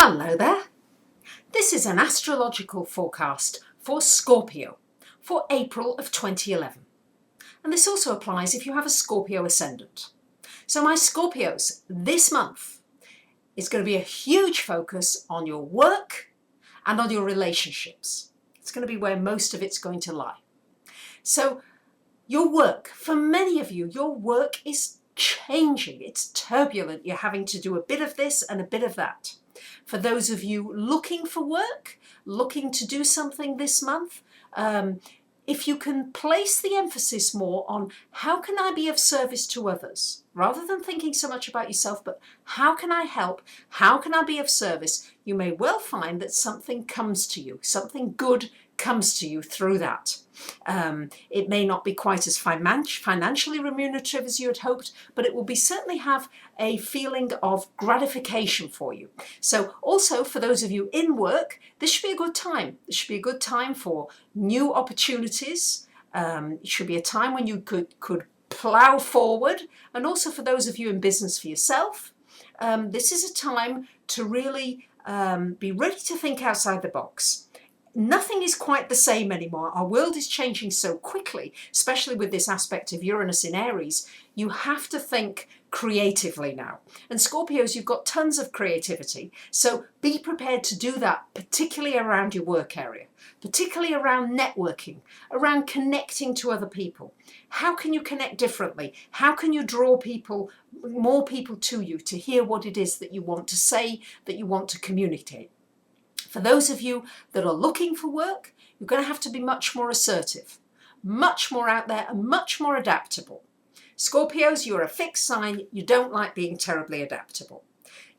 Hello there. This is an astrological forecast for Scorpio for April of 2011. And this also applies if you have a Scorpio ascendant. So my Scorpios, this month is going to be a huge focus on your work and on your relationships. It's going to be where most of it's going to lie. So your work, for many of you, your work is changing. It's turbulent. You're having to do a bit of this and a bit of that. For those of you looking for work, looking to do something this month, if you can place the emphasis more on how can I be of service to others, rather than thinking so much about yourself, but how can I help, how can I be of service, you may well find that something comes to you, something good comes to you through that. It may not be quite as financially remunerative as you had hoped, but it will be certainly have a feeling of gratification for you. So also for those of you in work, this should be a good time. This should be a good time for new opportunities. It should be a time when you could plow forward. And also for those of you in business for yourself, this is a time to really be ready to think outside the box. Nothing is quite the same anymore. Our world is changing so quickly, especially with this aspect of Uranus in Aries. You have to think creatively now. And Scorpios, you've got tons of creativity. So be prepared to do that, particularly around your work area, particularly around networking, around connecting to other people. How can you connect differently? How can you draw people, more people to you to hear what it is that you want to say, that you want to communicate? For those of you that are looking for work, you're going to have to be much more assertive, much more out there and much more adaptable. Scorpios, you're a fixed sign. You don't like being terribly adaptable.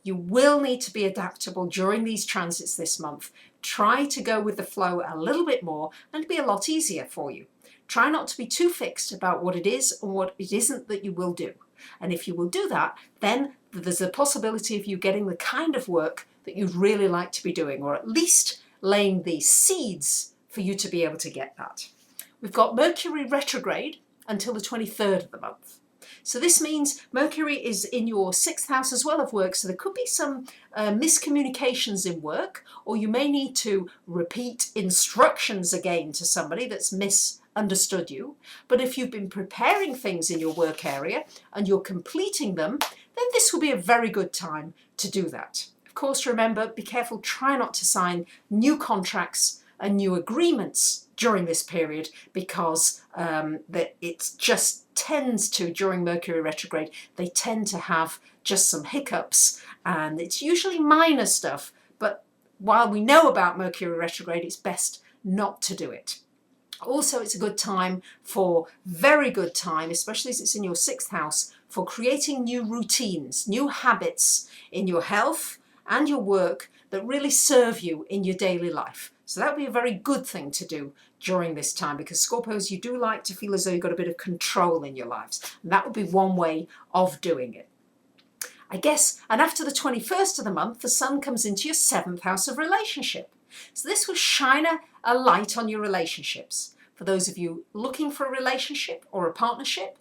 You will need to be adaptable during these transits this month. Try to go with the flow a little bit more and it'll be a lot easier for you. Try not to be too fixed about what it is or what it isn't that you will do. And if you will do that, then there's a possibility of you getting the kind of work that you'd really like to be doing, or at least laying the seeds for you to be able to get that. We've got Mercury retrograde until the 23rd of the month. So this means Mercury is in your 6th house as well of work, so there could be some miscommunications in work, or you may need to repeat instructions again to somebody that's misunderstood you. But if you've been preparing things in your work area and you're completing them, then this will be a very good time to do that. Of course, remember, be careful, try not to sign new contracts and new agreements during this period, because it just tends to, during Mercury retrograde, they tend to have just some hiccups, and it's usually minor stuff. But while we know about Mercury retrograde, it's best not to do it. Also, it's a good time very good time, especially as it's in your 6th house, for creating new routines, new habits in your health and your work that really serve you in your daily life. So that would be a very good thing to do during this time, because Scorpios, you do like to feel as though you've got a bit of control in your lives. And that would be one way of doing it. I guess, and after the 21st of the month, the sun comes into your 7th house of relationship. So this will shine a light on your relationships. For those of you looking for a relationship or a partnership,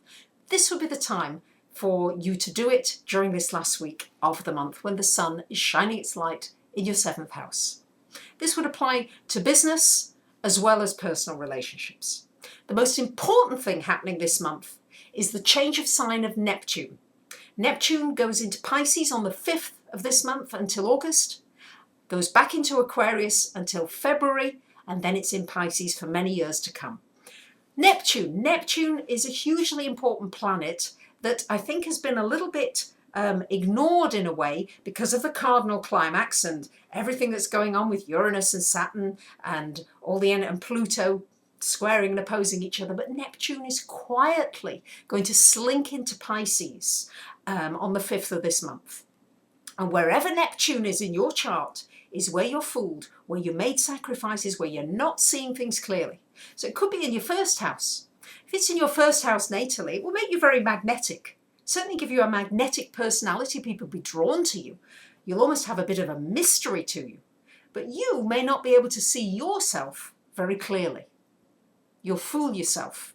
this would be the time for you to do it during this last week of the month when the sun is shining its light in your 7th house. This would apply to business as well as personal relationships. The most important thing happening this month is the change of sign of Neptune. Neptune goes into Pisces on the 5th of this month until August, goes back into Aquarius until February, and then it's in Pisces for many years to come. Neptune is a hugely important planet that I think has been a little bit ignored in a way because of the cardinal climax and everything that's going on with Uranus and Saturn and and Pluto squaring and opposing each other. But Neptune is quietly going to slink into Pisces on the 5th of this month. And wherever Neptune is in your chart is where you're fooled, where you made sacrifices, where you're not seeing things clearly. So it could be in your 1st house. If it's in your 1st house natally, it will make you very magnetic. Certainly give you a magnetic personality. People will be drawn to you. You'll almost have a bit of a mystery to you. But you may not be able to see yourself very clearly. You'll fool yourself.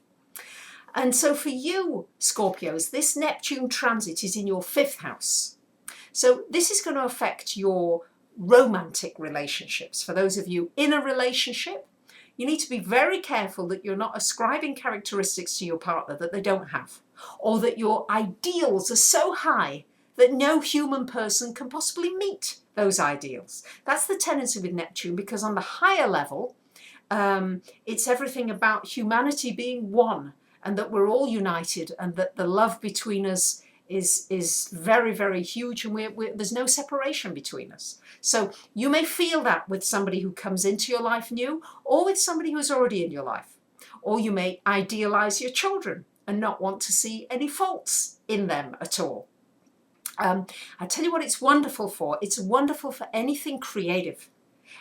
And so for you, Scorpios, this Neptune transit is in your 5th house. So this is going to affect your romantic relationships. For those of you in a relationship, you need to be very careful that you're not ascribing characteristics to your partner that they don't have, or that your ideals are so high that no human person can possibly meet those ideals. That's the tendency with Neptune, because on the higher level, it's everything about humanity being one, and that we're all united, and that the love between us is very, very huge, and there's no separation between us. So you may feel that with somebody who comes into your life new, or with somebody who's already in your life. Or you may idealize your children and not want to see any faults in them at all. I tell you what it's wonderful for. It's wonderful for anything creative.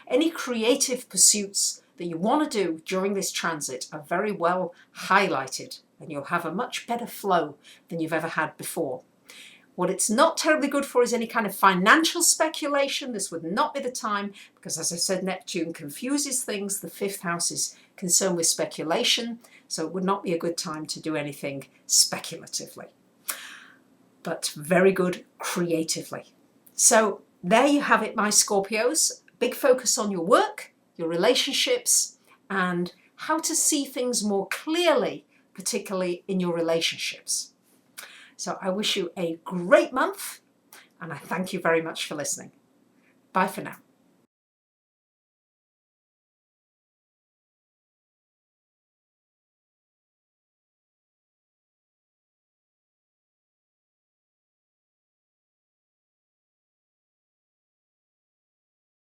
Any creative pursuits that you want to do during this transit are very well highlighted, and you'll have a much better flow than you've ever had before. What it's not terribly good for is any kind of financial speculation. This would not be the time, because as I said, Neptune confuses things. The 5th house is concerned with speculation, so it would not be a good time to do anything speculatively. But very good creatively. So there you have it, my Scorpios. Big focus on your work, your relationships, and how to see things more clearly, particularly in your relationships. So I wish you a great month, and I thank you very much for listening. Bye for now.